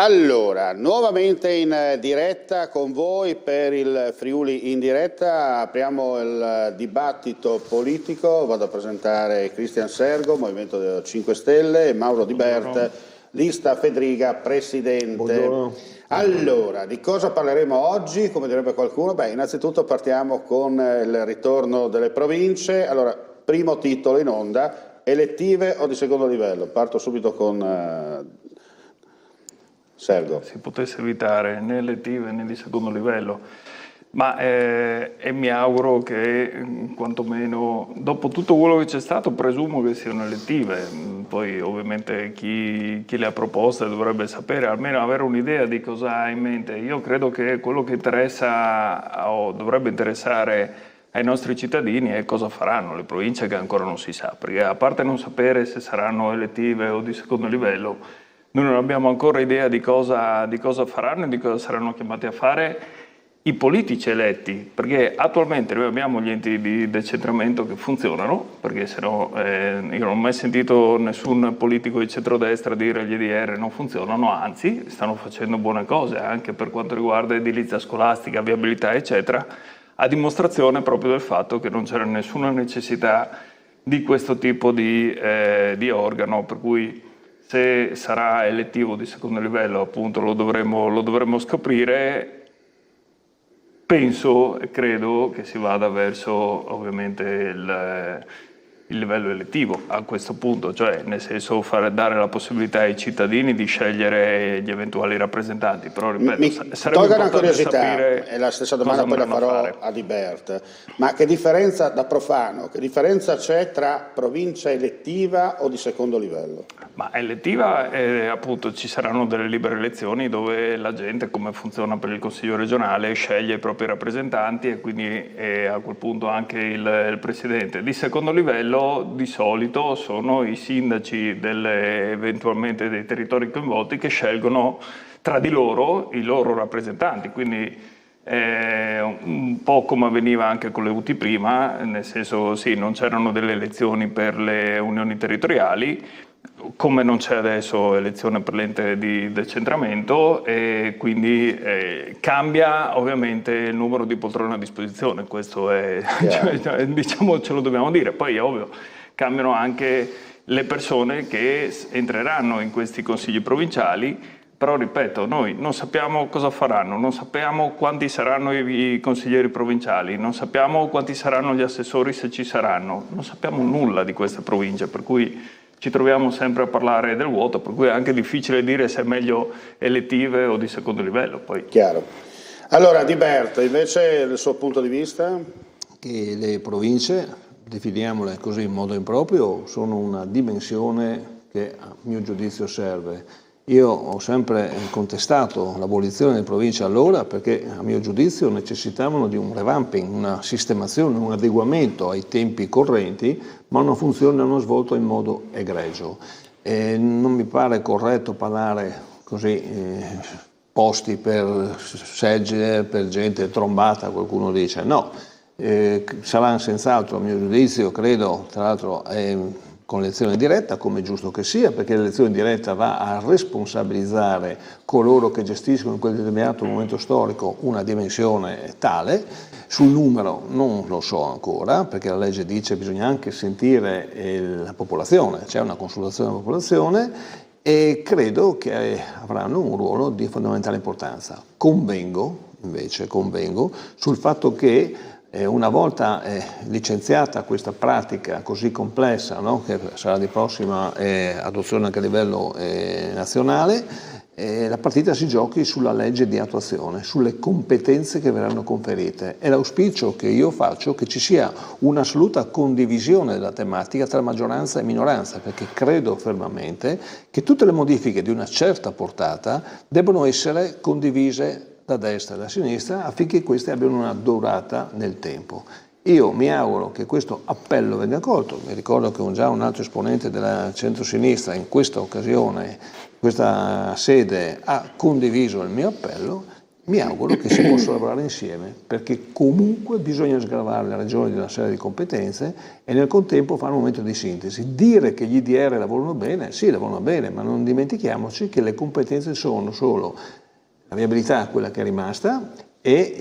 Allora, nuovamente in diretta con voi per il Friuli in diretta, apriamo il dibattito politico, vado a presentare Cristian Sergo, Movimento 5 Stelle, e Mauro Di Bert, lista Fedriga, Presidente. Buongiorno. Allora, di cosa parleremo oggi? Come direbbe qualcuno? Beh, innanzitutto partiamo con il ritorno delle province. Allora, primo titolo in onda, elettive o di secondo livello? Parto subito con Sergo. Si potesse evitare né elettive né di secondo livello, ma e mi auguro che quantomeno dopo tutto quello che c'è stato presumo che siano elettive. Poi ovviamente chi le ha proposte dovrebbe sapere, almeno avere un'idea di cosa ha in mente. Io credo che quello che interessa o dovrebbe interessare ai nostri cittadini è cosa faranno le province, che ancora non si sa, perché a parte non sapere se saranno elettive o di secondo livello, noi non abbiamo ancora idea di cosa faranno e di cosa saranno chiamati a fare i politici eletti, perché attualmente noi abbiamo gli enti di decentramento che funzionano, perché se no io non ho mai sentito nessun politico di centrodestra dire gli EDR non funzionano, anzi stanno facendo buone cose anche per quanto riguarda edilizia scolastica, viabilità eccetera, a dimostrazione proprio del fatto che non c'era nessuna necessità di questo tipo di organo, per cui se sarà elettivo di secondo livello, appunto, lo dovremo scoprire. Penso e credo che si vada verso ovviamente il livello elettivo a questo punto, cioè nel senso dare la possibilità ai cittadini di scegliere gli eventuali rappresentanti. Però ripeto, sarebbe tolga una importante curiosità, sapere e la stessa domanda poi la farò a Di Bert, ma che differenza, da profano, che differenza c'è tra provincia elettiva o di secondo livello? Ma elettiva, appunto, ci saranno delle libere elezioni dove la gente, come funziona per il Consiglio regionale, sceglie i propri rappresentanti e quindi a quel punto anche il Presidente. Di secondo livello di solito sono i sindaci eventualmente dei territori coinvolti che scelgono tra di loro i loro rappresentanti, quindi un po' come avveniva anche con le UTI prima, nel senso sì, non c'erano delle elezioni per le unioni territoriali, come non c'è adesso elezione per l'ente di decentramento, e quindi cambia ovviamente il numero di poltrone a disposizione, questo è, diciamo, ce lo dobbiamo dire. Poi è ovvio, cambiano anche le persone che entreranno in questi consigli provinciali, però ripeto, noi non sappiamo cosa faranno, non sappiamo quanti saranno i consiglieri provinciali, non sappiamo quanti saranno gli assessori, se ci saranno, non sappiamo nulla di queste province, per cui ci troviamo sempre a parlare del vuoto, per cui è anche difficile dire se è meglio elettive o di secondo livello. Poi. Chiaro. Allora, Di Bert, invece il suo punto di vista? Che le province, definiamole così in modo improprio, sono una dimensione che a mio giudizio serve. Io ho sempre contestato l'abolizione delle province allora perché a mio giudizio necessitavano di un revamping, una sistemazione, un adeguamento ai tempi correnti, ma una funzione non svolta in modo egregio. Non mi pare corretto parlare così posti per segge, per gente trombata, qualcuno dice no. Saranno senz'altro a mio giudizio, credo, tra l'altro con l'elezione diretta, come è giusto che sia, perché l'elezione diretta va a responsabilizzare coloro che gestiscono in quel determinato momento storico una dimensione tale. Sul numero non lo so ancora, perché la legge dice che bisogna anche sentire la popolazione, c'è una consultazione della popolazione, e credo che avranno un ruolo di fondamentale importanza. Convengo sul fatto che una volta licenziata questa pratica così complessa, no? Che sarà di prossima adozione anche a livello nazionale, la partita si giochi sulla legge di attuazione, sulle competenze che verranno conferite. È l'auspicio che io faccio che ci sia un'assoluta condivisione della tematica tra maggioranza e minoranza, perché credo fermamente che tutte le modifiche di una certa portata debbano essere condivise da destra e da sinistra affinché queste abbiano una durata nel tempo. Io mi auguro che questo appello venga accolto. Mi ricordo che già un altro esponente della centrosinistra in questa occasione, in questa sede, ha condiviso il mio appello mi auguro che si possa lavorare insieme, perché comunque bisogna sgravare le regioni di una serie di competenze e nel contempo fare un momento di sintesi. Dire che gli IDR lavorano bene, sì, lavorano bene, ma non dimentichiamoci che le competenze sono solo la viabilità, quella che è rimasta, e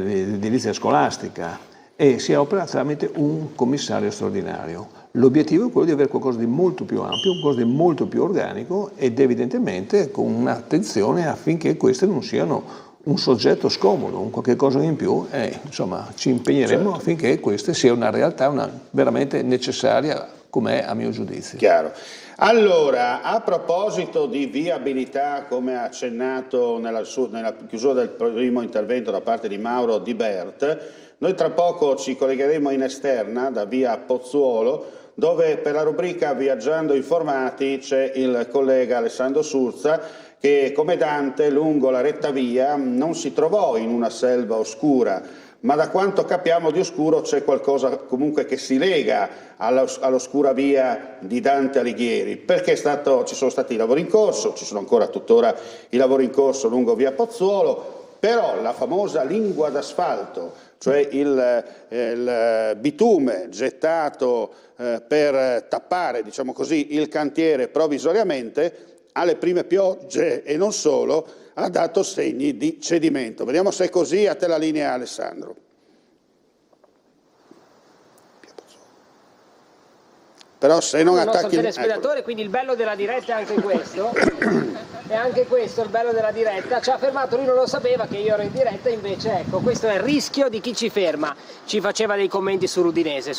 l'edilizia scolastica, e si opera tramite un commissario straordinario. L'obiettivo è quello di avere qualcosa di molto più ampio, qualcosa di molto più organico ed evidentemente con un'attenzione affinché queste non siano un soggetto scomodo, un qualche cosa in più, e insomma ci impegneremo affinché questa sia una realtà veramente necessaria, com'è a mio giudizio. Chiaro. Allora, a proposito di viabilità, come ha accennato nella chiusura del primo intervento da parte di Mauro Di Bert, noi tra poco ci collegheremo in esterna da via Pozzuolo, dove per la rubrica Viaggiando Informati c'è il collega Alessandro Surza, che come Dante lungo la retta via non si trovò in una selva oscura, ma da quanto capiamo di oscuro c'è qualcosa comunque che si lega all'oscura via di Dante Alighieri, perché ci sono stati i lavori in corso, ci sono ancora tuttora i lavori in corso lungo via Pozzuolo, però la famosa lingua d'asfalto, cioè il bitume gettato per tappare, diciamo così, il cantiere provvisoriamente, alle prime piogge e non solo, ha dato segni di cedimento. Vediamo se è così. A te la linea, Alessandro. Però se non attacchi... telespedatore, quindi il bello della diretta è anche questo. È anche questo il bello della diretta. Ci ha fermato, lui non lo sapeva che io ero in diretta, invece ecco, questo è il rischio di chi ci ferma. Ci faceva dei commenti sull'Udinese.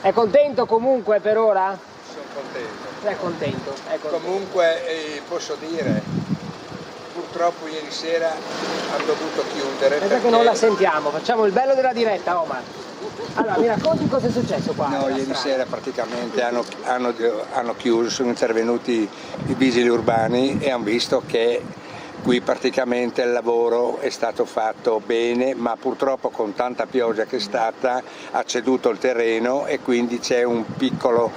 È contento comunque per ora? Sono contento. È contento. Comunque posso dire, purtroppo ieri sera hanno dovuto chiudere. Perché non la sentiamo, facciamo il bello della diretta, Omar. Allora, mi racconti cosa è successo qua? No, ieri sera praticamente hanno chiuso, sono intervenuti i vigili urbani e hanno visto che qui praticamente il lavoro è stato fatto bene, ma purtroppo con tanta pioggia che è stata ha ceduto il terreno e quindi c'è un piccolo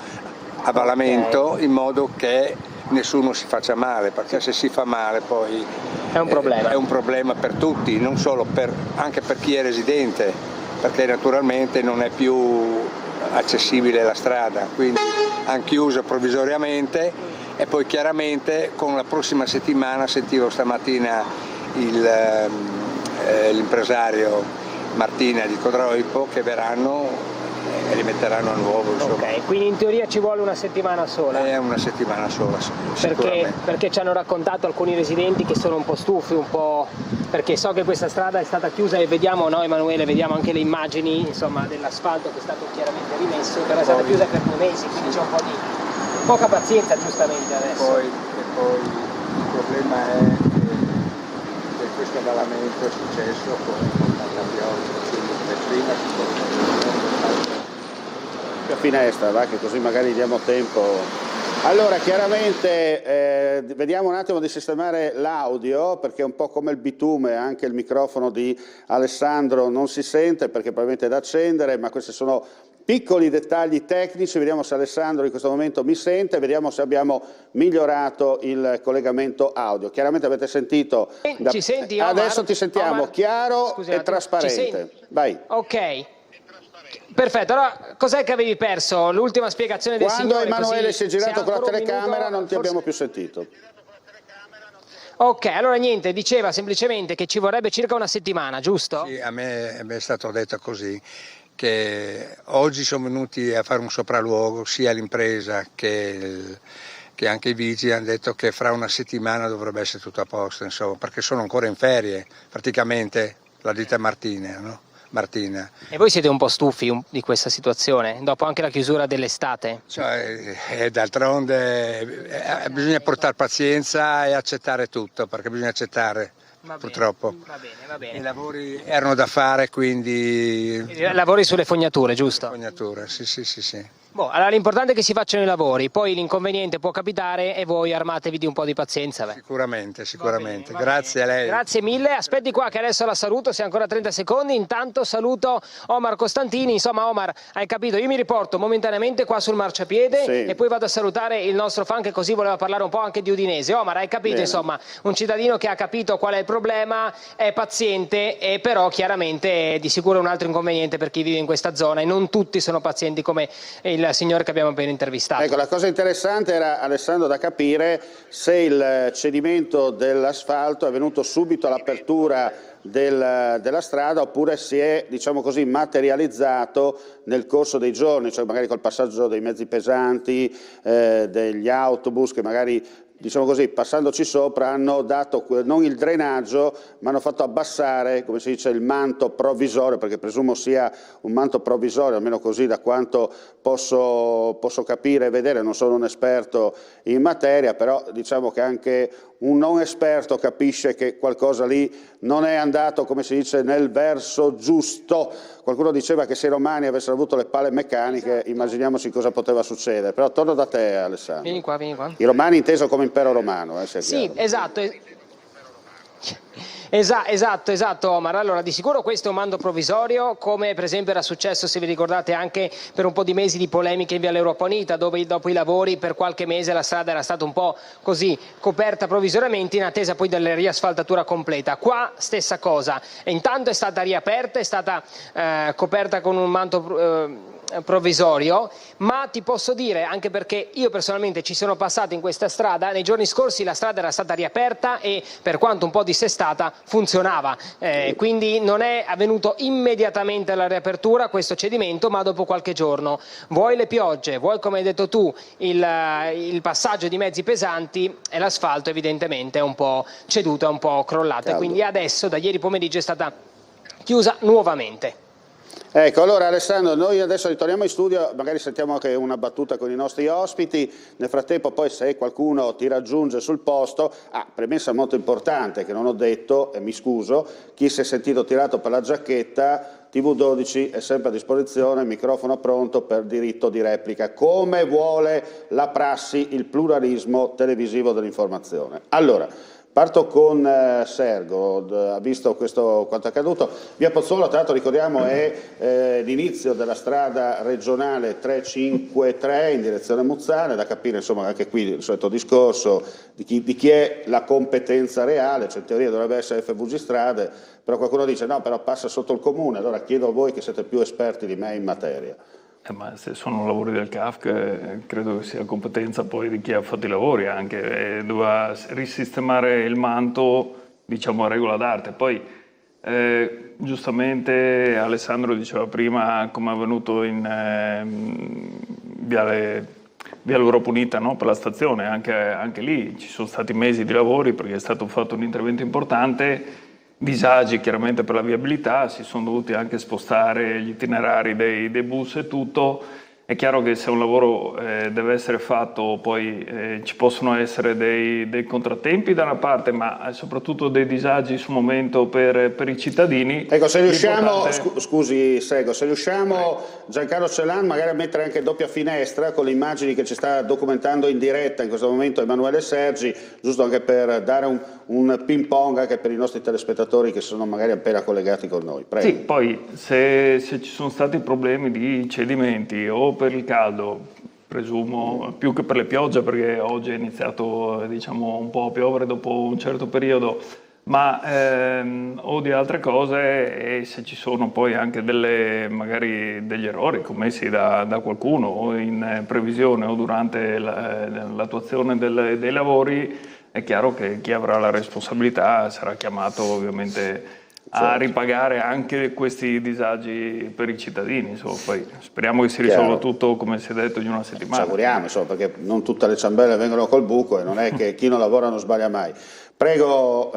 avvalamento in modo che nessuno si faccia male, perché se si fa male poi è un problema. È un problema per tutti, non solo anche per chi è residente, perché naturalmente non è più accessibile la strada, quindi hanno chiuso provvisoriamente e poi chiaramente con la prossima settimana, sentivo stamattina l'impresario Martina di Codroipo, che verranno e li metteranno a nuovo. Insomma. Ok, quindi in teoria ci vuole una settimana sola? È una settimana sola, perché ci hanno raccontato alcuni residenti che sono un po' stufi, perché so che questa strada è stata chiusa e vediamo, no Emanuele, vediamo anche le immagini insomma, dell'asfalto che è stato chiaramente rimesso, però è stata chiusa per 2 mesi, quindi c'è un po' di poca pazienza giustamente adesso. Poi il problema è che questo avvalamento è successo con tanta pioggia, quindi prima a finestra, va, che così magari diamo tempo. Allora, chiaramente vediamo un attimo di sistemare l'audio, perché è un po' come il bitume, anche il microfono di Alessandro non si sente perché probabilmente è da accendere, ma questi sono piccoli dettagli tecnici. Vediamo se Alessandro in questo momento mi sente, vediamo se abbiamo migliorato il collegamento audio. Chiaramente avete sentito... Ci senti, Omar? Adesso ti sentiamo Omar? chiaro Scusa, e trasparente. Vai. Ok. Perfetto, allora cos'è che avevi perso? L'ultima spiegazione del Quando signore? Emanuele si è girato con la telecamera minuto, non ti abbiamo più sentito. Ok, allora niente, diceva semplicemente che ci vorrebbe circa una settimana, giusto? Sì, a me è stato detto così, che oggi sono venuti a fare un sopralluogo sia l'impresa che anche i vigili hanno detto che fra una settimana dovrebbe essere tutto a posto, insomma, perché sono ancora in ferie, praticamente la ditta Martina, no? Martina. E voi siete un po' stufi di questa situazione, dopo anche la chiusura dell'estate? Cioè, d'altronde bisogna portare pazienza e accettare tutto, perché bisogna accettare, purtroppo. Va bene. I lavori erano da fare, quindi... Lavori sulle fognature, giusto? Fognature, sì. Allora l'importante è che si facciano i lavori, poi l'inconveniente può capitare e voi armatevi di un po' di pazienza. Sicuramente. Va bene. Grazie a lei. Grazie mille, aspetti qua che adesso la saluto, se ancora 30 secondi, intanto saluto Omar Costantini. Insomma Omar, hai capito, io mi riporto momentaneamente qua sul marciapiede e poi vado a salutare il nostro fan che così voleva parlare un po' anche di Udinese. Omar, hai capito? Bene. Insomma, un cittadino che ha capito qual è il problema, è paziente, e però chiaramente è di sicuro un altro inconveniente per chi vive in questa zona, e non tutti sono pazienti come il signore che abbiamo appena intervistato. Ecco, la cosa interessante era, Alessandro, da capire se il cedimento dell'asfalto è venuto subito all'apertura della strada oppure si è, diciamo così, materializzato nel corso dei giorni, cioè magari col passaggio dei mezzi pesanti, degli autobus che magari, diciamo così, passandoci sopra hanno dato non il drenaggio ma hanno fatto abbassare, come si dice, il manto provvisorio, perché presumo sia un manto provvisorio, almeno così da quanto posso capire e vedere. Non sono un esperto in materia, però diciamo che anche un non esperto capisce che qualcosa lì non è andato, come si dice, nel verso giusto. Qualcuno diceva che se i romani avessero avuto le pale meccaniche, immaginiamoci cosa poteva succedere. Però torno da te, Alessandro. Vieni qua. I romani inteso come impero romano. Sì, esatto. Esatto Omar, allora di sicuro questo è un mando provvisorio, come per esempio era successo, se vi ricordate, anche per un po' di mesi di polemiche in via Europa Unita, dove dopo i lavori per qualche mese la strada era stata un po' così coperta provvisoriamente in attesa poi della riasfaltatura completa. Qua stessa cosa, e intanto è stata riaperta, è stata coperta con un manto provvisorio, ma ti posso dire, anche perché io personalmente ci sono passato in questa strada, nei giorni scorsi la strada era stata riaperta e per quanto un po' dissestata funzionava, quindi non è avvenuto immediatamente alla riapertura questo cedimento, ma dopo qualche giorno. Vuoi le piogge, vuoi, come hai detto tu, il passaggio di mezzi pesanti, e l'asfalto evidentemente è un po' ceduto, è un po' crollato, e quindi adesso da ieri pomeriggio è stata chiusa nuovamente. Ecco, allora Alessandro, noi adesso ritorniamo in studio, magari sentiamo anche una battuta con i nostri ospiti. Nel frattempo poi, se qualcuno ti raggiunge sul posto, premessa molto importante che non ho detto e mi scuso, chi si è sentito tirato per la giacchetta, TV12 è sempre a disposizione, microfono pronto per diritto di replica, come vuole la prassi, il pluralismo televisivo dell'informazione. Allora, parto con Sergo, ha visto quanto è accaduto. Via Pozzuolo, tra l'altro ricordiamo, è l'inizio della strada regionale 353 in direzione Muzzane, da capire insomma anche qui il solito discorso di chi è la competenza reale, cioè in teoria dovrebbe essere FVG Strade, però qualcuno dice no, però passa sotto il comune, allora chiedo a voi che siete più esperti di me in materia. Ma se sono lavori del CAFC credo che sia competenza poi di chi ha fatto i lavori anche, doveva risistemare il manto, diciamo, a regola d'arte. Poi giustamente Alessandro diceva prima come è avvenuto in via Europa Unita, no? Per la stazione, anche lì ci sono stati mesi di lavori perché è stato fatto un intervento importante. Disagi chiaramente per la viabilità, si sono dovuti anche spostare gli itinerari dei bus e tutto. È chiaro che se un lavoro deve essere fatto poi ci possono essere dei contrattempi da una parte, ma soprattutto dei disagi sul momento per i cittadini. Ecco, se riusciamo, scusi Sego, se riusciamo Giancarlo Celan magari a mettere anche doppia finestra con le immagini che ci sta documentando in diretta in questo momento Emanuele Sergi, giusto anche per dare un ping pong anche per i nostri telespettatori che sono magari appena collegati con noi. Prego. Sì, poi se ci sono stati problemi di cedimenti o per il caldo, presumo, più che per le piogge, perché oggi è iniziato, diciamo, un po' a piovere dopo un certo periodo, ma o di altre cose, e se ci sono poi anche magari degli errori commessi da qualcuno o in previsione o durante l'attuazione dei lavori, è chiaro che chi avrà la responsabilità sarà chiamato ovviamente a ripagare anche questi disagi per i cittadini. Insomma, poi speriamo che si risolva tutto, come si è detto, in una settimana. Ci auguriamo, insomma, perché non tutte le ciambelle vengono col buco e non è che chi non lavora non sbaglia mai. Prego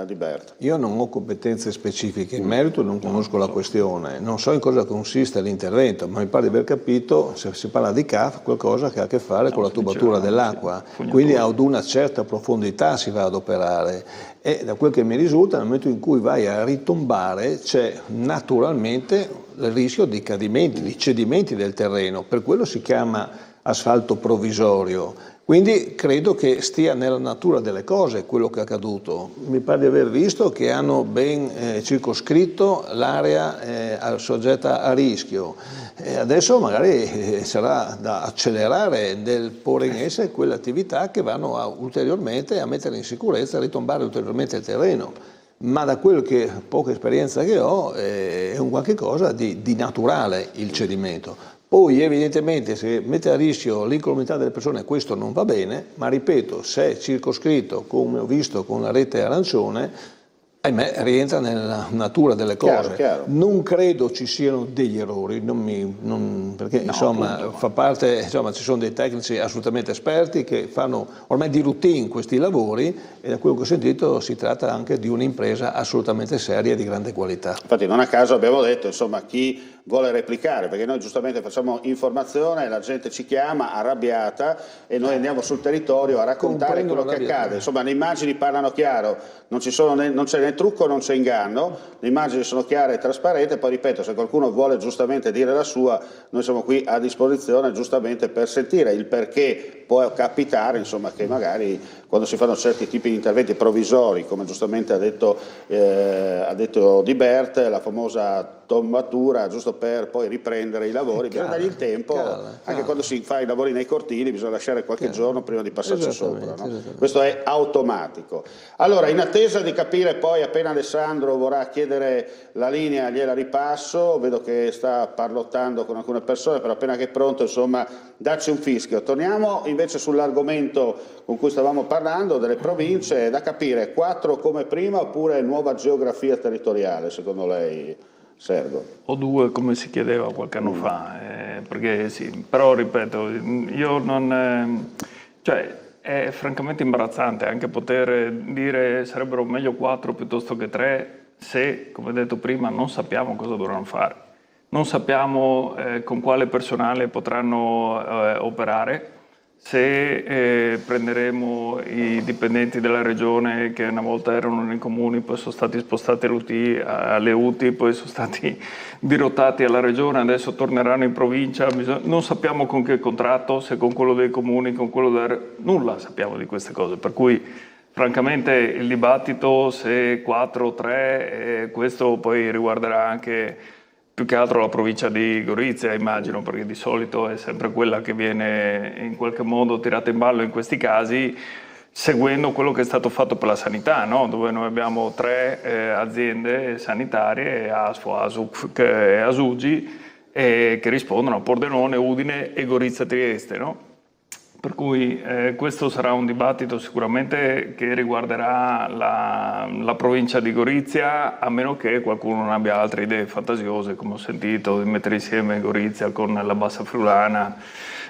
Di Berto. Io non ho competenze specifiche in merito, non conosco la questione, non so in cosa consiste l'intervento, ma mi pare di aver capito, se si parla di CAF, qualcosa che ha a che fare con la tubatura dell'acqua, quindi ad una certa profondità si va ad operare e da quel che mi risulta nel momento in cui vai a ritombare c'è naturalmente il rischio di cadimenti, di cedimenti del terreno, per quello si chiama asfalto provvisorio. Quindi credo che stia nella natura delle cose quello che è accaduto. Mi pare di aver visto che hanno ben circoscritto l'area soggetta a rischio. Adesso magari sarà da accelerare nel porre in essere quelle attività che vanno ulteriormente a mettere in sicurezza, a ritombare ulteriormente il terreno. Ma da quello che poca esperienza che ho è un qualche cosa di naturale il cedimento. Poi evidentemente se mette a rischio l'incolumità delle persone questo non va bene, ma ripeto, se è circoscritto come ho visto con la rete arancione, ahimè rientra nella natura delle cose. Chiaro. Non credo ci siano degli errori, perché insomma appunto. fa parte, insomma ci sono dei tecnici assolutamente esperti che fanno ormai di routine questi lavori e da quello che ho sentito si tratta anche di un'impresa assolutamente seria e di grande qualità. Infatti non a caso abbiamo detto, insomma, chi vuole replicare, perché noi giustamente facciamo informazione, la gente ci chiama arrabbiata e noi andiamo sul territorio a raccontare quello che accade. Insomma, le immagini parlano chiaro, non c'è né trucco, non c'è inganno, le immagini sono chiare e trasparenti, poi ripeto, se qualcuno vuole giustamente dire la sua, noi siamo qui a disposizione giustamente per sentire il perché può capitare, insomma, che magari quando si fanno certi tipi di interventi provvisori, come giustamente ha detto Di Bert, la famosa tombatura, giusto per poi riprendere i lavori, bisogna dargli il tempo, anche quando si fa i lavori nei cortili bisogna lasciare qualche giorno prima di passarci sopra, no? Questo è automatico. Allora, in attesa di capire poi, appena Alessandro vorrà chiedere la linea gliela ripasso, vedo che sta parlottando con alcune persone, però appena che è pronto, insomma, dacci un fischio. Torniamo invece sull'argomento con cui stavamo parlando, delle province, è da capire 4 come prima oppure nuova geografia territoriale, secondo lei, Sergo? O 2 come si chiedeva qualche anno fa, perché sì, però ripeto, io non... cioè è francamente imbarazzante anche poter dire sarebbero meglio 4 piuttosto che 3 se, come detto prima, non sappiamo cosa dovranno fare. Non sappiamo con quale personale potranno operare, se prenderemo i dipendenti della regione che una volta erano nei comuni, poi sono stati spostati alle UTI, poi sono stati dirottati alla regione, adesso torneranno in provincia, non sappiamo con che contratto, se con quello dei comuni, con quello nulla sappiamo di queste cose, per cui francamente il dibattito se 4 o 3, questo poi riguarderà anche più che altro la provincia di Gorizia, immagino, perché di solito è sempre quella che viene in qualche modo tirata in ballo in questi casi, seguendo quello che è stato fatto per la sanità, no? Dove noi abbiamo 3 aziende sanitarie, ASFO, ASUC e Asugi, che rispondono a Pordenone, Udine e Gorizia Trieste, no? Per cui questo sarà un dibattito sicuramente che riguarderà la provincia di Gorizia, a meno che qualcuno non abbia altre idee fantasiose, come ho sentito, di mettere insieme Gorizia con la Bassa Friulana.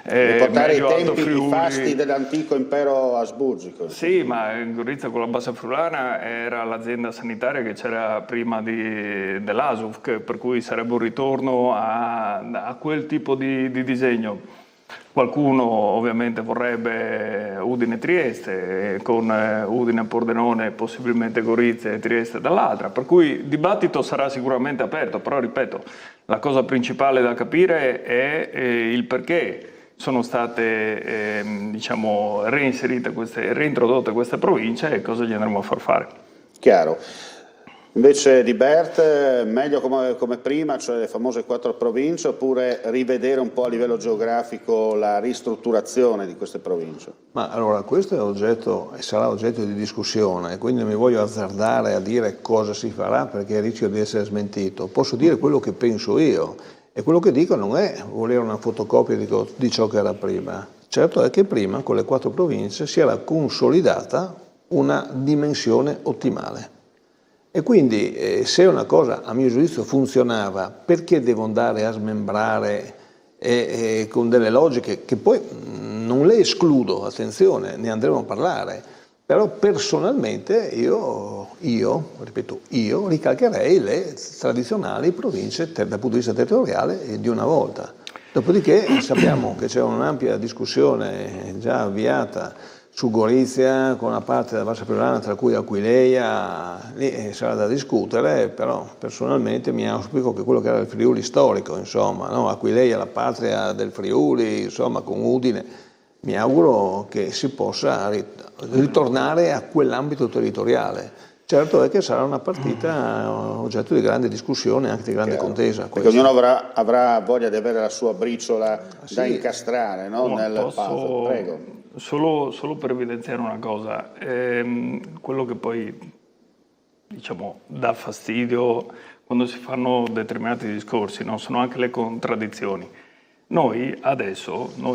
E portare i tempi di fasti dell'antico impero asburgico. Sì, ma Gorizia con la Bassa Friulana era l'azienda sanitaria che c'era prima dell'ASUF, per cui sarebbe un ritorno a quel tipo di disegno. Qualcuno ovviamente vorrebbe Udine-Trieste, con Udine-Pordenone e possibilmente Gorizia e Trieste dall'altra, per cui il dibattito sarà sicuramente aperto, però ripeto, la cosa principale da capire è il perché sono state diciamo, reintrodotte queste province e cosa gli andremo a far fare. Chiaro. Invece Di Bert, meglio come prima, cioè le famose 4 province, oppure rivedere un po' a livello geografico la ristrutturazione di queste province? Ma allora questo è oggetto e sarà oggetto di discussione, quindi non mi voglio azzardare a dire cosa si farà perché rischio di essere smentito. Posso dire quello che penso io e quello che dico non è volere una fotocopia di ciò che era prima. Certo è che prima con le 4 province si era consolidata una dimensione ottimale. E quindi se una cosa a mio giudizio funzionava, perché devo andare a smembrare con delle logiche che poi non le escludo, attenzione, ne andremo a parlare, Però personalmente io ricalcherei le tradizionali province dal punto di vista territoriale di una volta. Dopodiché sappiamo che c'è un'ampia discussione già avviata su Gorizia con una parte della Bassa Friulana, tra cui Aquileia, lì sarà da discutere, però personalmente mi auspico che quello che era il Friuli storico, insomma, no? Aquileia, la patria del Friuli, insomma, con Udine, mi auguro che si possa ritornare a quell'ambito territoriale. Certo è che sarà una partita oggetto di grande discussione, anche di grande contesa. Perché ognuno avrà voglia di avere la sua briciola da incastrare, no? Nel puzzle. Prego. Solo per evidenziare una cosa, quello che poi diciamo dà fastidio quando si fanno determinati discorsi, no? Sono anche le contraddizioni. Noi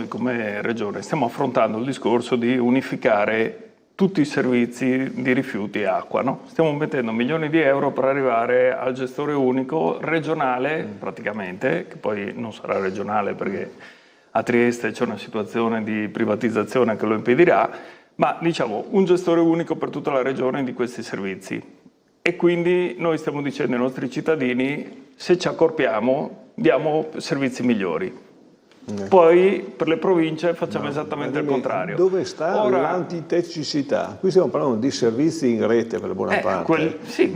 come Regione stiamo affrontando il discorso di unificare tutti i servizi di rifiuti e acqua, no? Stiamo mettendo milioni di euro per arrivare al gestore unico regionale, praticamente, che poi non sarà regionale perché a Trieste c'è una situazione di privatizzazione che lo impedirà, ma diciamo un gestore unico per tutta la regione di questi servizi. E quindi noi stiamo dicendo ai nostri cittadini, se ci accorpiamo, diamo servizi migliori. Poi per le province facciamo esattamente il contrario. Dove sta l'antitecnicità? Qui stiamo parlando di servizi in rete per la buona parte. Sì,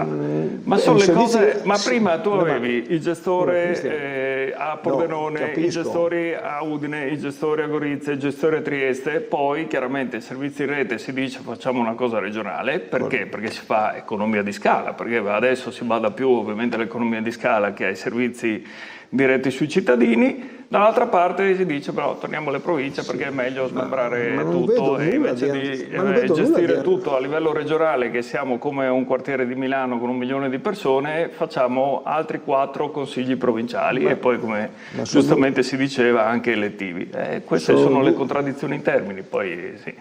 ma sono le cose. Ma prima tu avevi il gestore a Pordenone, i gestori a Udine, i gestori a Gorizia, i gestori a Trieste. Poi chiaramente i servizi in rete si dice facciamo una cosa regionale. Perché? Perché si fa economia di scala, perché adesso si bada più ovviamente all'economia di scala che ai servizi diretti sui cittadini. Dall'altra parte si dice però torniamo alle province perché è meglio smembrare tutto e invece di gestire tutto a livello regionale, che siamo come un quartiere di Milano con 1 milione di persone, facciamo altri 4 consigli provinciali e poi come giustamente si diceva anche elettivi. Queste sono le contraddizioni in termini, poi sì.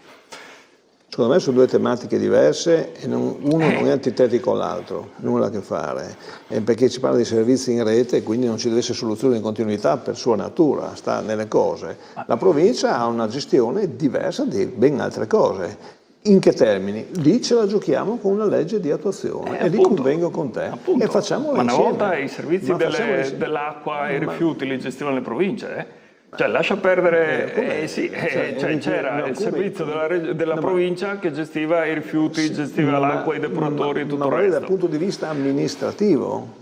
Secondo me sono 2 tematiche diverse e uno non è antitetico all'altro, nulla a che fare, perché si parla di servizi in rete e quindi non ci deve essere soluzione di continuità per sua natura, sta nelle cose. La provincia ha una gestione diversa di ben altre cose. In che termini? Lì ce la giochiamo con una legge di attuazione e lì convengo con te e facciamola insieme. Ma una volta i servizi dell'acqua e i rifiuti li gestivano le province, Cioè lascia perdere, c'era il servizio della provincia che gestiva i rifiuti, gestiva l'acqua, i depuratori e tutto il resto. Dal punto di vista amministrativo,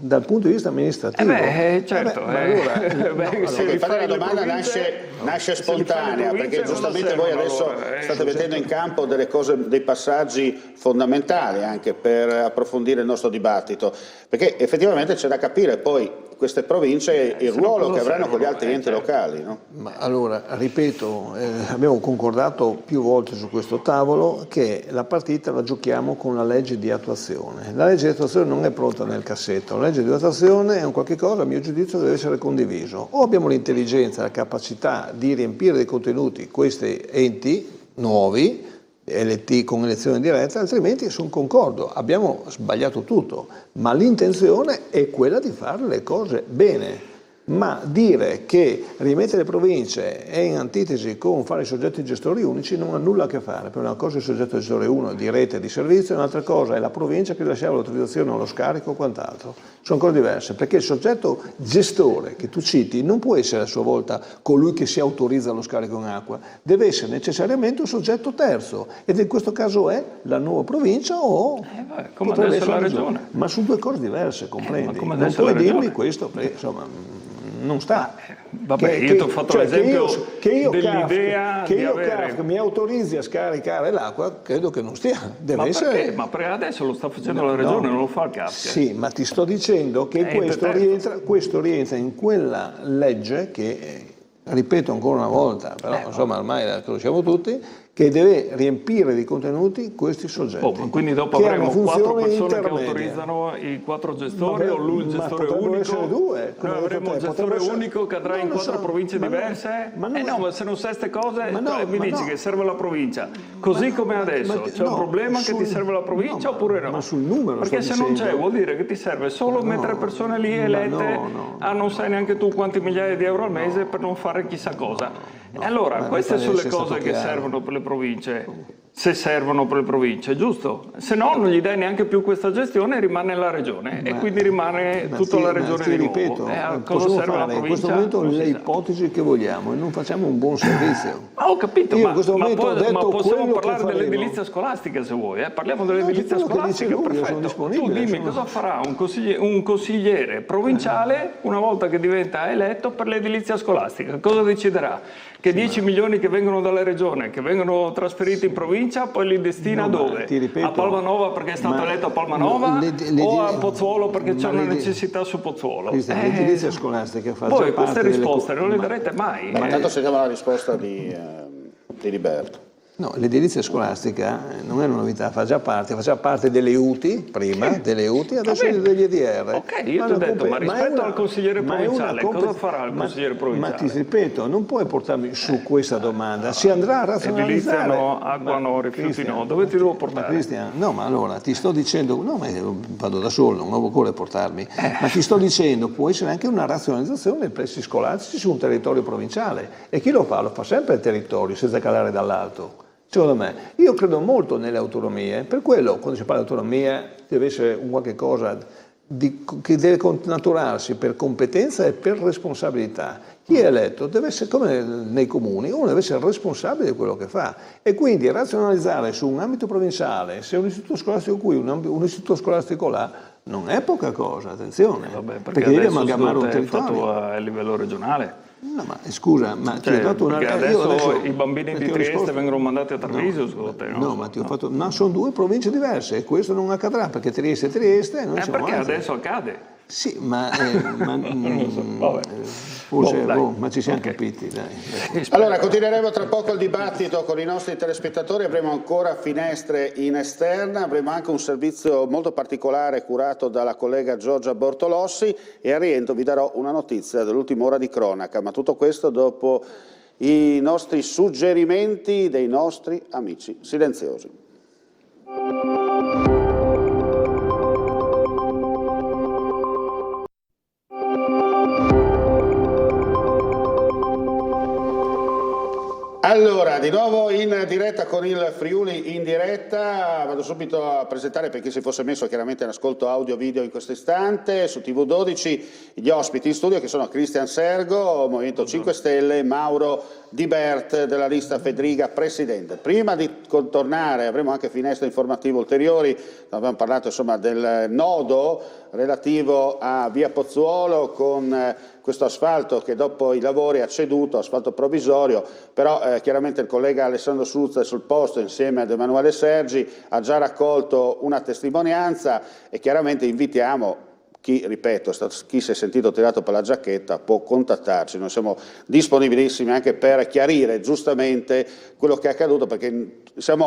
certo. La domanda nasce spontanea, perché giustamente voi adesso state mettendo in campo delle cose, dei passaggi fondamentali anche per approfondire il nostro dibattito, perché effettivamente c'è da capire poi queste province il ruolo che avranno con gli altri enti locali, no? Ma allora, ripeto, abbiamo concordato più volte su questo tavolo che la partita la giochiamo con la legge di attuazione. La legge di attuazione non è pronta nel cassetto, la legge di attuazione è un qualche cosa, a mio giudizio, che deve essere condiviso. O abbiamo l'intelligenza, la capacità di riempire di contenuti questi enti nuovi, con elezione diretta, altrimenti sono concordo, abbiamo sbagliato tutto, ma l'intenzione è quella di fare le cose bene. Ma dire che rimettere le province è in antitesi con fare i soggetti gestori unici non ha nulla a che fare. Per una cosa è il soggetto gestore 1 di rete e di servizio, un'altra cosa è la provincia che lasciava l'autorizzazione o lo scarico o quant'altro. Sono cose diverse, perché il soggetto gestore che tu citi non può essere a sua volta colui che si autorizza lo scarico in acqua, deve essere necessariamente un soggetto terzo, ed in questo caso è la nuova provincia o come adesso la regione. Ma su 2 cose diverse, comprendi? Non puoi dirmi questo, perché insomma non sta. Io ti ho fatto l'esempio dell'idea che io mi autorizzi a scaricare l'acqua, credo che non stia. Ma perché adesso lo sta facendo la regione, non lo fa il CAF. Sì, ma ti sto dicendo che questo rientra in quella legge che, ripeto ancora una volta, però insomma ormai la conosciamo tutti, che deve riempire di contenuti questi soggetti. Quindi dopo avremo 4 persone che autorizzano i 4 gestori o lui il gestore unico? Noi avremo un gestore unico che andrà in 4 province diverse? Ma se non sai queste cose mi dici che serve la provincia. Così come adesso, c'è un problema che ti serve la provincia oppure no? Ma sul numero. Perché se non c'è vuol dire che ti serve solo mettere persone lì elette a non sai neanche tu quanti migliaia di euro al mese per non fare chissà cosa. Allora, queste sono le cose che servono per le province. se servono per le province, giusto? Se no non gli dai neanche più questa gestione e rimane la regione e quindi rimane tutta la regione di nuovo. Ripeto, a cosa serve la provincia? In questo momento le ipotesi che vogliamo e non facciamo un buon servizio. Ho capito, Io ma, in questo momento ho detto ma possiamo quello parlare che dell'edilizia scolastica se vuoi, parliamo dell'edilizia scolastica, lui, perfetto. sono disponibile, Tu dimmi cosa farà un consigliere provinciale una volta che diventa eletto per l'edilizia scolastica, cosa deciderà? Che 10 milioni che vengono dalla regione, che vengono trasferiti in provincia, poi li destina dove? Ti ripeto, a Palmanova perché è stato eletto a Palmanova o a Pozzuolo perché c'è una necessità su Pozzuolo? L'edilizia scolastica fa Voi già queste parte risposte non le darete mai. Ma intanto sentiamo la risposta di Liberto. No, l'edilizia scolastica non è una novità, faccia parte delle UTI, prima delle UTI, adesso degli EDR. Ok, io ti ho detto, ma rispetto al consigliere provinciale, cosa farà il consigliere provinciale? Ma ti ripeto, non puoi portarmi su questa domanda, si andrà a razionalizzare. Edilizia no, acqua no, rifiuti no, dove ti devo portare? Cristian, no, ma allora ti sto dicendo, no, ma vado da solo, non occorre portarmi, ma ti sto dicendo, può essere anche una razionalizzazione dei prezzi scolastici su un territorio provinciale e chi lo fa sempre il territorio, senza calare dall'alto. Secondo me, io credo molto nelle autonomie, per quello quando si parla di autonomia deve essere un qualche cosa che deve connaturarsi per competenza e per responsabilità. Chi è eletto deve essere, come nei comuni, uno deve essere responsabile di quello che fa e quindi razionalizzare su un ambito provinciale, se un istituto scolastico qui, un istituto scolastico là, non è poca cosa, attenzione, perché devi adesso amalgamare un è territorio. fatto a livello regionale. No, ma scusa, ma ti ho dato una adesso i bambini di Trieste vengono mandati a Treviso, secondo te? No, ma ti ho fatto. No, sono due province diverse e questo non accadrà perché Trieste è Trieste. Noi siamo perché altri. adesso accade. Sì, ma ma ci siamo capiti, dai. Allora, continueremo tra poco il dibattito con i nostri telespettatori, avremo ancora finestre in esterna, avremo anche un servizio molto particolare curato dalla collega Giorgia Bortolossi e al rientro vi darò una notizia dell'ultima ora di cronaca, ma tutto questo dopo i nostri suggerimenti dei nostri amici silenziosi. Allora, di nuovo in diretta con il Friuli in diretta, vado subito a presentare per chi si fosse messo chiaramente in ascolto audio-video in questo istante, su TV12 gli ospiti in studio che sono Cristian Sergo, Movimento 5 Stelle, Mauro Di Bert della lista Fedriga Presidente. Prima di contornare, avremo anche finestre informative ulteriori, abbiamo parlato insomma del nodo relativo a Via Pozzuolo con questo asfalto che dopo i lavori ha ceduto, asfalto provvisorio, però chiaramente il collega Alessandro Suzza è sul posto insieme ad Emanuele Sergi, ha già raccolto una testimonianza e chiaramente invitiamo chi, ripeto, chi si è sentito tirato per la giacchetta può contattarci, noi siamo disponibilissimi anche per chiarire giustamente quello che è accaduto, perché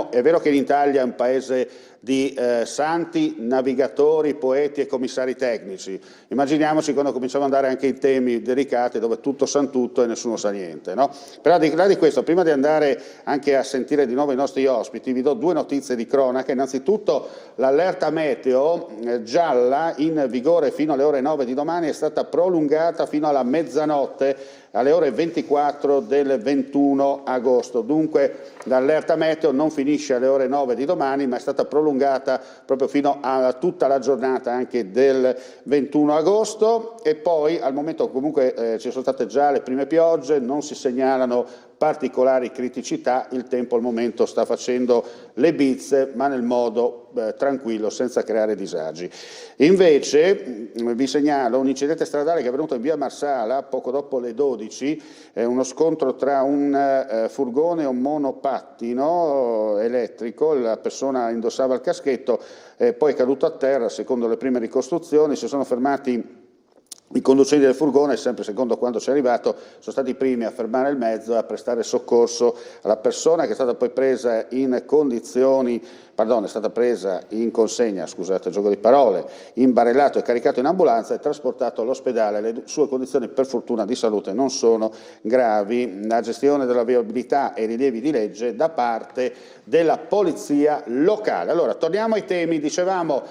è vero che l'Italia è un paese di santi, navigatori, poeti e commissari tecnici, immaginiamoci quando cominciamo ad andare anche in temi delicati dove tutto san tutto e nessuno sa niente, no? Però di là di questo, prima di andare anche a sentire di nuovo i nostri ospiti, vi do due notizie di cronaca. Innanzitutto l'allerta meteo gialla in vigore fino alle ore 9 di domani è stata prolungata fino alla mezzanotte alle ore 24 del 21 agosto. Dunque l'allerta meteo non finisce alle ore 9 di domani, ma è stata prolungata proprio fino a tutta la giornata anche del 21 agosto e poi al momento comunque ci sono state già le prime piogge, non si segnalano particolari criticità, il tempo al momento sta facendo le bizze ma nel modo tranquillo, senza creare disagi. Invece vi segnalo un incidente stradale che è avvenuto in via Marsala poco dopo le 12, uno scontro tra un furgone e un monopattino elettrico, la persona indossava il caschetto, poi è caduto a terra, secondo le prime ricostruzioni, si sono fermati i conducenti del furgone, sempre secondo quanto ci è arrivato, sono stati i primi a fermare il mezzo e a prestare soccorso alla persona che è stata poi presa in condizioni è stata presa in consegna, scusate il gioco di parole, imbarellato e caricato in ambulanza e trasportato all'ospedale. Le sue condizioni per fortuna di salute non sono gravi. La gestione della viabilità e rilievi di legge da parte della polizia locale. Allora, torniamo ai temi, dicevamo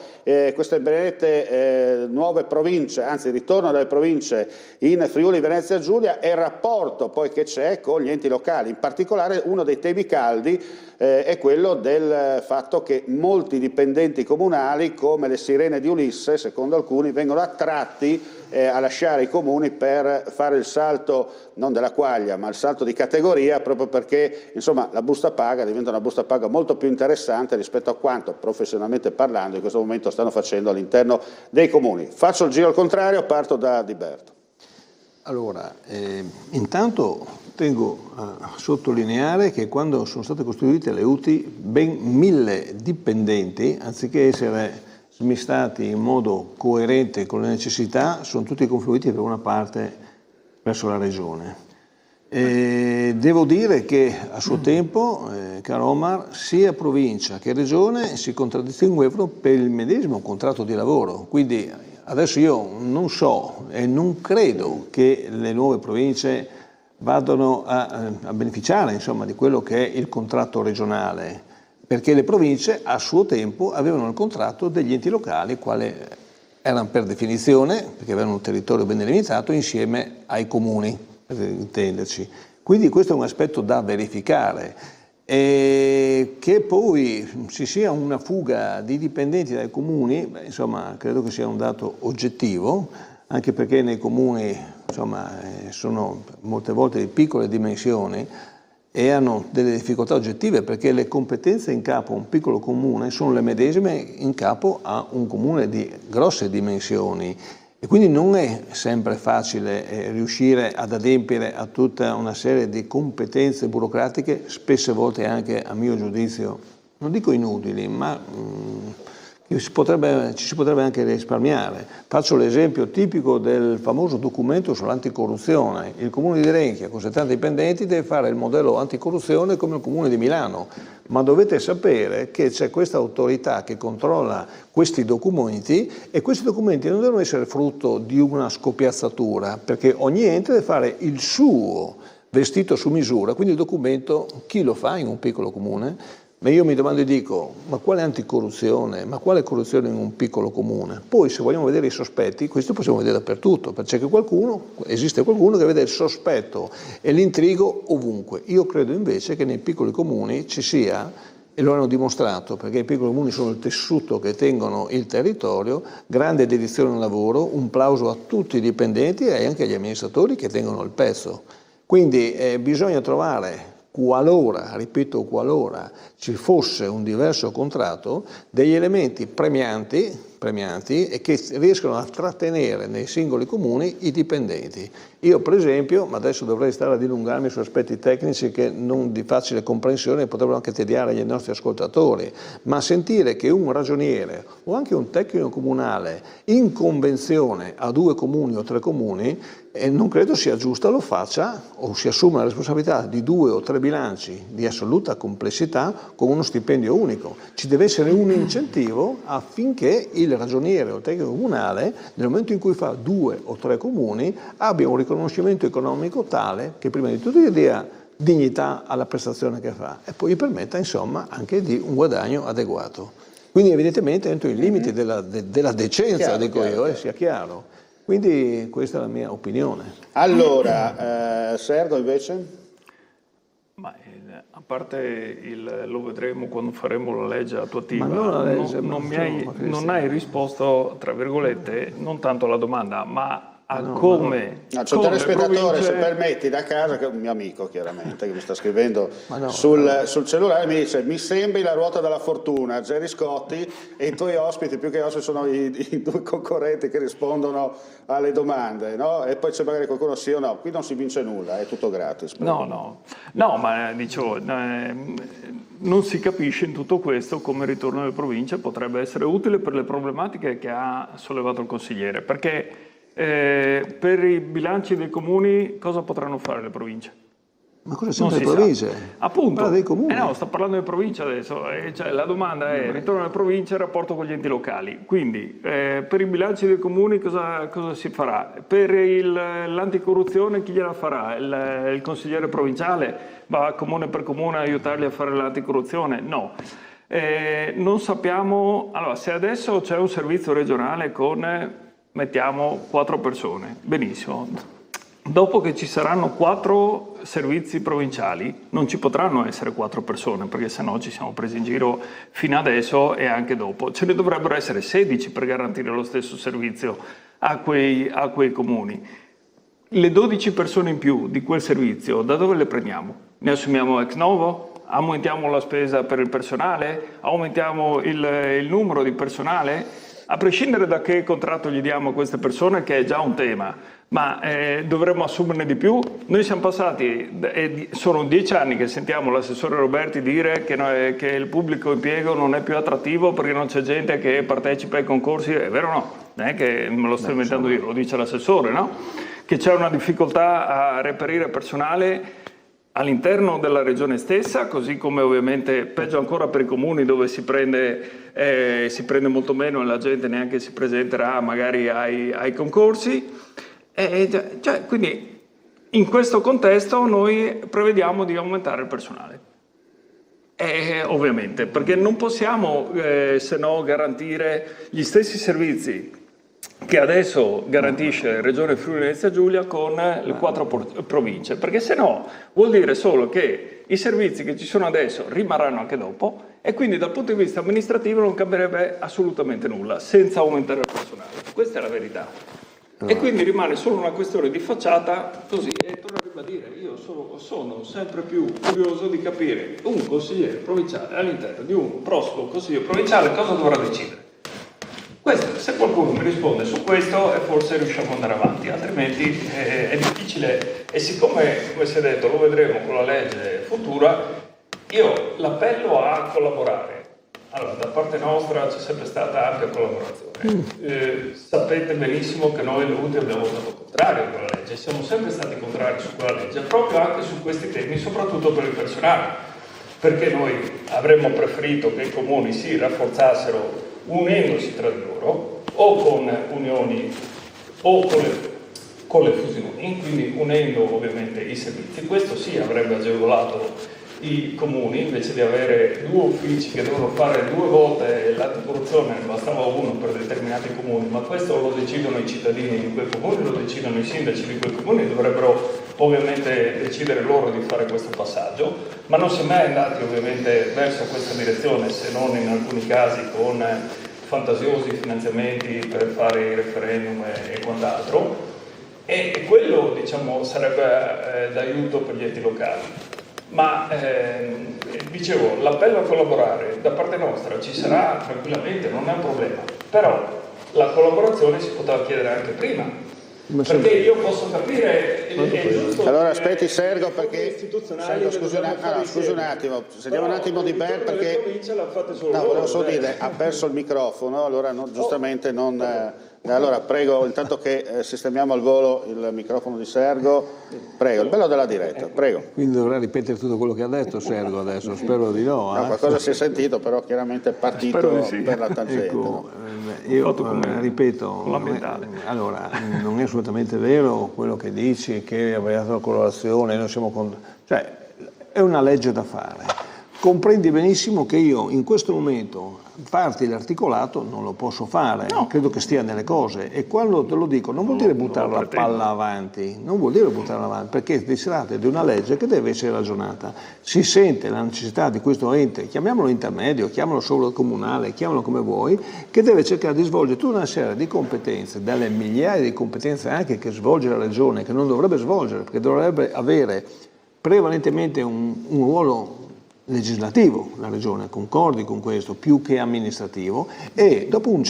queste benedette nuove province, anzi il ritorno delle province in Friuli Venezia Giulia e il rapporto poi che c'è con gli enti locali. In particolare uno dei temi caldi è quello del fatto che molti dipendenti comunali, come le sirene di Ulisse, secondo alcuni, vengono attratti a lasciare i comuni per fare il salto, non della quaglia, ma il salto di categoria, proprio perché insomma la busta paga diventa una busta paga molto più interessante rispetto a quanto professionalmente parlando in questo momento stanno facendo all'interno dei comuni. Faccio il giro al contrario, parto da Di Berto. Allora, intanto tengo a sottolineare che quando sono state costituite le UTI, ben 1000 dipendenti, anziché essere smistati in modo coerente con le necessità, sono tutti confluiti per una parte verso la regione. Devo dire che a suo tempo, caro Omar, sia provincia che regione si contraddistinguevano per il medesimo contratto di lavoro, quindi adesso io non so e non credo che le nuove province vadano a beneficiare insomma, di quello che è il contratto regionale, perché le province a suo tempo avevano il contratto degli enti locali, quali erano per definizione, perché avevano un territorio ben delimitato, insieme ai comuni, per intenderci. Quindi questo è un aspetto da verificare. E che poi ci sia una fuga di dipendenti dai comuni, insomma, credo che sia un dato oggettivo, anche perché nei comuni insomma, sono molte volte di piccole dimensioni e hanno delle difficoltà oggettive perché le competenze in capo a un piccolo comune sono le medesime in capo a un comune di grosse dimensioni e quindi non è sempre facile riuscire ad adempiere a tutta una serie di competenze burocratiche, spesse volte anche a mio giudizio, non dico inutili, ma ci si potrebbe anche risparmiare. Faccio l'esempio tipico del famoso documento sull'anticorruzione. Il comune di Renchia con 70 dipendenti deve fare il modello anticorruzione come il comune di Milano, ma dovete sapere che c'è questa autorità che controlla questi documenti e questi documenti non devono essere frutto di una scopiazzatura, perché ogni ente deve fare il suo vestito su misura, quindi il documento chi lo fa in un piccolo comune? Ma io mi domando e dico, ma quale anticorruzione, ma quale corruzione in un piccolo comune? Poi se vogliamo vedere i sospetti, questo possiamo vedere dappertutto, perché esiste qualcuno che vede il sospetto e l'intrigo ovunque. Io credo invece che nei piccoli comuni ci sia, e lo hanno dimostrato, perché i piccoli comuni sono il tessuto che tengono il territorio, grande dedizione al lavoro, un plauso a tutti i dipendenti e anche agli amministratori che tengono il pezzo. Quindi bisogna trovare, qualora ci fosse un diverso contratto, degli elementi premianti e che riescono a trattenere nei singoli comuni i dipendenti. Io per esempio, ma adesso dovrei stare a dilungarmi su aspetti tecnici che non di facile comprensione potrebbero anche tediare ai nostri ascoltatori, ma sentire che un ragioniere o anche un tecnico comunale in convenzione a 2 comuni o 3 comuni non credo sia giusto lo faccia o si assuma la responsabilità di 2 o 3 bilanci di assoluta complessità con uno stipendio unico. Ci deve essere un incentivo affinché il ragioniere o il tecnico comunale, nel momento in cui fa 2 o 3 comuni, abbia un riconoscimento economico tale che prima di tutto gli dia dignità alla prestazione che fa e poi gli permetta insomma anche di un guadagno adeguato. Quindi evidentemente entro i limiti della decenza, dico io, sia chiaro. Quindi questa è la mia opinione. Allora, Sergo invece? Ma a parte lo vedremo quando faremo la legge attuativa, non hai risposto, tra virgolette, non tanto alla domanda, ma a come... No, c'è un telespettatore, se permetti, da casa, che è un mio amico chiaramente, che mi sta scrivendo sul cellulare, mi dice: mi sembri la ruota della fortuna, Gerry Scotti, e i tuoi ospiti, più che ospiti, sono i 2 concorrenti che rispondono alle domande, no? E poi c'è magari qualcuno sì o no, qui non si vince nulla, è tutto gratis. No, ma dicevo... non si capisce in tutto questo come il ritorno delle province potrebbe essere utile per le problematiche che ha sollevato il consigliere, perché per i bilanci dei comuni cosa potranno fare le province? Ma cosa c'entra le province? Appunto, parla dei comuni. No, sto parlando di provincia adesso, cioè, la domanda è ritorno alle province e il rapporto con gli enti locali. Quindi per i bilanci dei comuni cosa si farà? Per l'anticorruzione chi gliela farà? Il consigliere provinciale va comune per comune a aiutarli a fare l'anticorruzione? No. Non sappiamo, allora se adesso c'è un servizio regionale con, mettiamo, 4 persone, benissimo. Dopo che ci saranno 4 servizi provinciali, non ci potranno essere 4 persone, perché sennò ci siamo presi in giro fino adesso e anche dopo. Ce ne dovrebbero essere 16 per garantire lo stesso servizio a quei comuni. Le 12 persone in più di quel servizio, da dove le prendiamo? Ne assumiamo ex novo? Aumentiamo la spesa per il personale? Aumentiamo il numero di personale? A prescindere da che contratto gli diamo a queste persone, che è già un tema, ma dovremmo assumerne di più? Noi siamo passati, sono 10 anni che sentiamo l'assessore Roberti dire che il pubblico impiego non è più attrattivo perché non c'è gente che partecipa ai concorsi, è vero o no? Non è che me lo sto inventando io, lo dice l'assessore, no? Che c'è una difficoltà a reperire personale all'interno della regione stessa, così come ovviamente peggio ancora per i comuni dove si prende molto meno e la gente neanche si presenterà magari ai concorsi. Quindi in questo contesto noi prevediamo di aumentare il personale. Ovviamente, perché non possiamo se no garantire gli stessi servizi che adesso garantisce Regione Friuli Venezia Giulia con le 4 province, perché se no vuol dire solo che i servizi che ci sono adesso rimarranno anche dopo e quindi dal punto di vista amministrativo non cambierebbe assolutamente nulla senza aumentare il personale. Questa è la verità. E quindi rimane solo una questione di facciata, così, e torno a ribadire, io sono sempre più curioso di capire un consigliere provinciale all'interno di un prossimo consiglio provinciale cosa dovrà decidere. Questo, se qualcuno mi risponde su questo, forse riusciamo ad andare avanti, altrimenti è difficile. E siccome, come si è detto, lo vedremo con la legge futura, io l'appello a collaborare. Allora, da parte nostra c'è sempre stata ampia collaborazione. Sapete benissimo che noi l'UTI abbiamo votato contrario a quella legge, siamo sempre stati contrari su quella legge, proprio anche su questi temi, soprattutto per il personale, perché noi avremmo preferito che i comuni si rafforzassero unendosi tra di loro, o con unioni o con le fusioni, quindi unendo ovviamente i servizi. Questo sì avrebbe agevolato i comuni, invece di avere 2 uffici che devono fare 2 volte l'anticorruzione, ne bastava uno per determinati comuni, ma questo lo decidono i cittadini di quei comuni, lo decidono i sindaci di quei comuni, dovrebbero ovviamente decidere loro di fare questo passaggio, ma non si è mai andati ovviamente verso questa direzione, se non in alcuni casi con fantasiosi finanziamenti per fare i referendum e quant'altro, e quello diciamo sarebbe d'aiuto per gli enti locali. Ma dicevo, l'appello a collaborare da parte nostra ci sarà tranquillamente, non è un problema, però la collaborazione si poteva chiedere anche prima. Perché io posso capire, è giusto. Allora aspetti Sergo, perché Sergo, scusi un attimo, sentiamo un attimo di Ben, perché volevo solo dire, ha perso il microfono, allora giustamente non. Allora prego, intanto che sistemiamo al volo il microfono di Sergo, prego, il bello della diretta, prego. Quindi dovrà ripetere tutto quello che ha detto Sergo adesso, spero di no. Qualcosa si è sentito, però chiaramente è partito sì. Per la tangente. Ecco, io ripeto, allora non è assolutamente vero quello che dici, che avrei dato la colorazione, noi siamo cioè è una legge da fare. Comprendi benissimo che io in questo momento farti l'articolato non lo posso fare, no. Credo che stia nelle cose, e quando te lo dico non vuol dire buttare la palla avanti, non vuol dire buttarla avanti, perché si tratta di una legge che deve essere ragionata. Si sente la necessità di questo ente, chiamiamolo intermedio, chiamalo solo comunale, chiamalo come vuoi, che deve cercare di svolgere tutta una serie di competenze, dalle migliaia di competenze anche che svolge la regione, che non dovrebbe svolgere, perché dovrebbe avere prevalentemente un ruolo legislativo, la regione, concordi con questo, più che amministrativo, e dopo un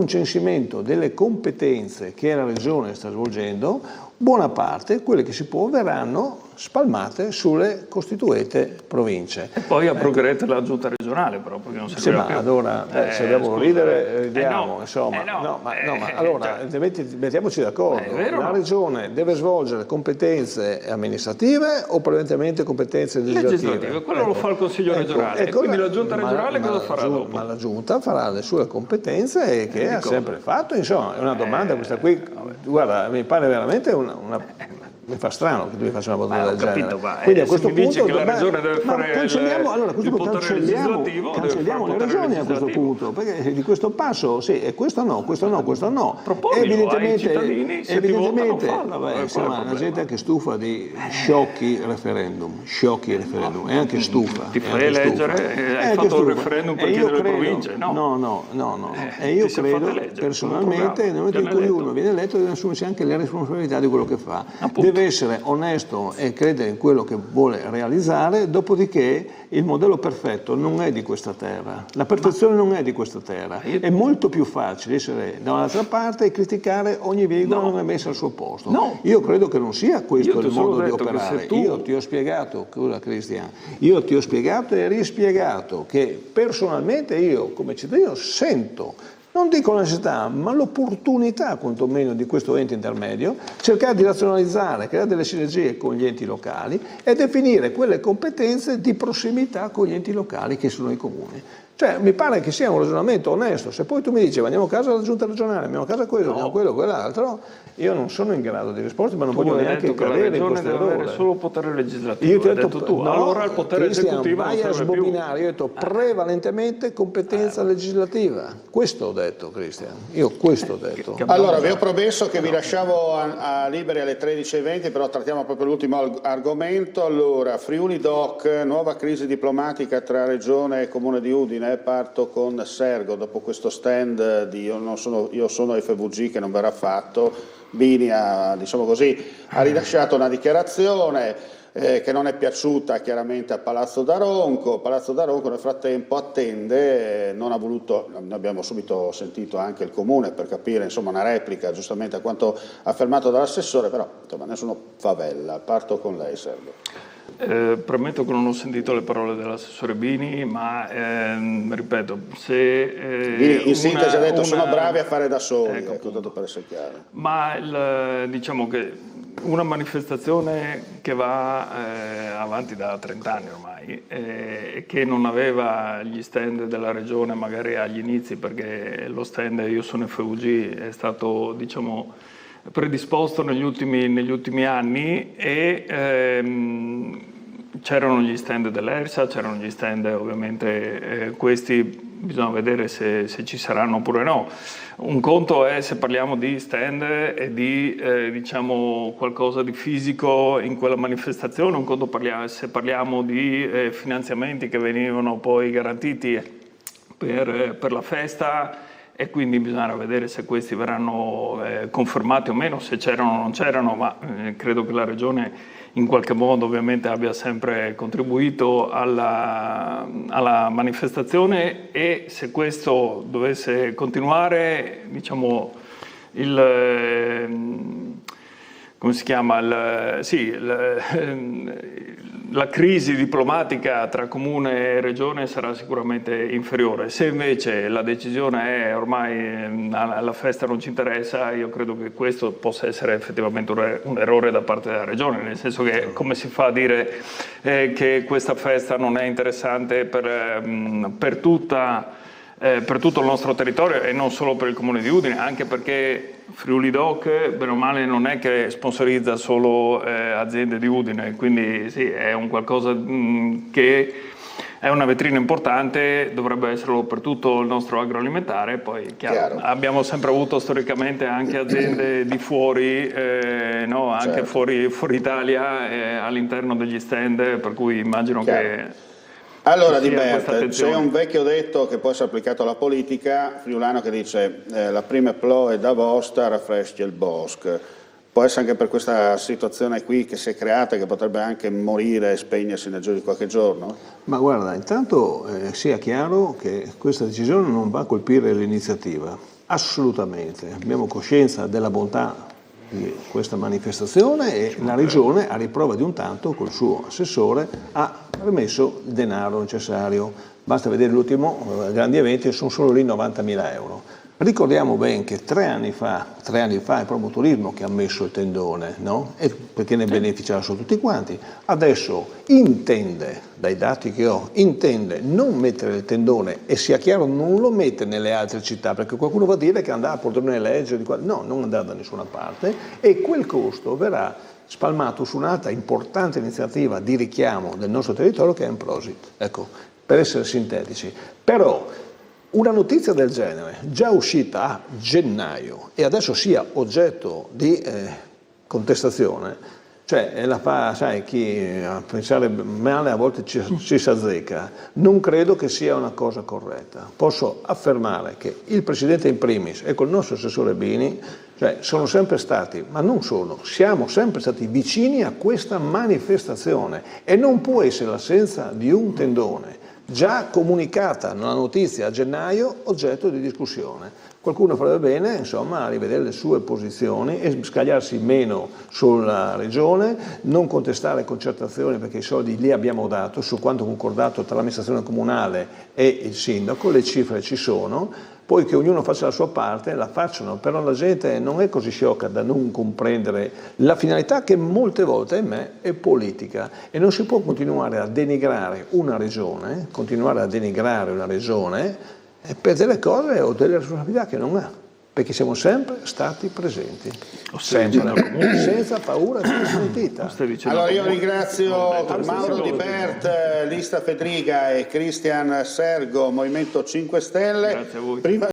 censimento delle competenze che la regione sta svolgendo, buona parte, quelle che si può, verranno spalmate sulle costituite province. E poi abrogherete la giunta regionale, però, perché non servirà più. Allora, se dobbiamo ridere, ridiamo, no, insomma. no. Allora, mettiamoci d'accordo. La regione deve svolgere competenze amministrative o prevalentemente competenze legislative? Quello lo fa il Consiglio regionale, e quindi la giunta regionale cosa farà dopo? Ma la giunta farà le sue competenze che ha sempre fatto, insomma, è una domanda questa qui, guarda, mi pare veramente mi fa strano che tu mi faccia una battuta del genere. Quindi a questo punto che la regione deve fare cancelliamo le regioni a questo punto, perché di questo passo sì, e questo no. Evidentemente insomma, la gente è anche stufa di sciocchi referendum, è anche stufa. Ti fai eleggere, hai fatto un referendum per chiedere le province, no? No. E io credo personalmente, nel momento in cui uno viene eletto, deve assumersi anche le responsabilità di quello che fa. Deve essere onesto e credere in quello che vuole realizzare, dopodiché il modello perfetto non è di questa terra, la perfezione non è di questa terra, è molto più facile essere da un'altra parte e criticare ogni virgola non è messa al suo posto. Io credo che non sia questo il modo di operare. Io ti ho spiegato, Cristian, e rispiegato che personalmente io come cittadino sento, non dico la necessità, ma l'opportunità quantomeno di questo ente intermedio, cercare di razionalizzare, creare delle sinergie con gli enti locali e definire quelle competenze di prossimità con gli enti locali che sono i comuni. Cioè, mi pare che sia un ragionamento onesto. Se poi tu mi dici andiamo a casa della giunta regionale, andiamo a casa andiamo a quello, quell'altro, io non sono in grado di rispondere, ma non voglio neanche cadere in questo errore. Avere solo potere legislativo. Io ti ho detto tu, allora il potere esecutivo vai a sbobinare, io ho detto prevalentemente competenza legislativa. Questo ho detto, Cristian. Io questo ho detto. Allora, vi ho promesso che vi lasciavo liberi alle 13:20, però trattiamo proprio l'ultimo argomento. Allora, Friuli Doc, nuova crisi diplomatica tra Regione e Comune di Udine. Parto con Sergo, dopo questo stand di io sono FVG che non verrà fatto. Bini ha rilasciato una dichiarazione che non è piaciuta chiaramente a Palazzo Daronco. Palazzo Daronco nel frattempo attende, non ha voluto, ne abbiamo subito sentito anche il Comune per capire una replica giustamente a quanto affermato dall'assessore, però nessuno favella. Parto con lei, Sergo. Premetto che non ho sentito le parole dell'assessore Bini, ma ripeto, se Bini in sintesi ha detto sono bravi a fare da soli, tanto per essere chiaro. Ma diciamo che una manifestazione che va avanti da 30 anni ormai e che non aveva gli stand della regione magari agli inizi, perché lo stand Io sono FVG è stato predisposto negli ultimi anni e c'erano gli stand dell'ERSA, c'erano gli stand ovviamente questi bisogna vedere se ci saranno oppure no. Un conto è se parliamo di stand e di qualcosa di fisico in quella manifestazione, un conto se parliamo di finanziamenti che venivano poi garantiti per la festa, e quindi bisogna vedere se questi verranno confermati o meno, se c'erano o non c'erano, ma credo che la Regione in qualche modo ovviamente abbia sempre contribuito alla manifestazione, e se questo dovesse continuare, la crisi diplomatica tra Comune e Regione sarà sicuramente inferiore. Se invece la decisione è ormai la festa non ci interessa, io credo che questo possa essere effettivamente un errore da parte della Regione, nel senso che come si fa a dire che questa festa non è interessante per tutto il nostro territorio e non solo per il Comune di Udine, anche perché Friuli Doc, bene o male, non è che sponsorizza solo aziende di Udine, quindi sì, è un qualcosa che è una vetrina importante, dovrebbe esserlo per tutto il nostro agroalimentare. Poi chiaro. Abbiamo sempre avuto storicamente anche aziende di fuori, anche fuori Italia, all'interno degli stand, per cui immagino che... Allora, Di Bert, c'è un vecchio detto che può essere applicato alla politica friulano che dice la prima ploe da vostra raffresca il bosco. Può essere anche per questa situazione qui che si è creata, che potrebbe anche morire e spegnersi nel giro di qualche giorno? Ma guarda, intanto sia chiaro che questa decisione non va a colpire l'iniziativa, assolutamente. Abbiamo coscienza della bontà di questa manifestazione e la Regione, a riprova di un tanto, col suo assessore, ha rimesso il denaro necessario. Basta vedere l'ultimo grandi eventi, sono solo lì 90.000 euro. Ricordiamo ben che 3 anni fa è Promoturismo che ha messo il tendone, no? E perché ne beneficiassero tutti quanti. Adesso intende, dai dati che ho, non mettere il tendone e sia chiaro non lo mette nelle altre città, perché qualcuno va a dire che andrà a portare legge di qua. No, non andrà da nessuna parte e quel costo verrà spalmato su un'altra importante iniziativa di richiamo del nostro territorio che è Emprosit. Ecco, per essere sintetici. Però una notizia del genere, già uscita a gennaio e adesso sia oggetto di contestazione, cioè la fa, sai, chi a pensare male a volte ci si azzecca, non credo che sia una cosa corretta. Posso affermare che il Presidente in primis e col nostro assessore Bini, cioè, sono sempre stati, ma non solo, siamo sempre stati vicini a questa manifestazione e non può essere l'assenza di un tendone già comunicata nella notizia a gennaio, oggetto di discussione. Qualcuno farebbe bene, insomma, a rivedere le sue posizioni e scagliarsi meno sulla Regione, non contestare concertazioni perché i soldi li abbiamo dato, su quanto concordato tra l'amministrazione comunale e il sindaco, le cifre ci sono, poi che ognuno faccia la sua parte, la facciano, però la gente non è così sciocca da non comprendere la finalità che molte volte, ahimè, è politica e non si può continuare a denigrare una regione per delle cose o delle responsabilità che non ha, perché siamo sempre stati presenti, sempre, senza paura e senza smentita. Allora io ringrazio Mauro Di Bert, Lista Fedriga e Cristian Sergo, Movimento 5 Stelle. Grazie a voi. Prima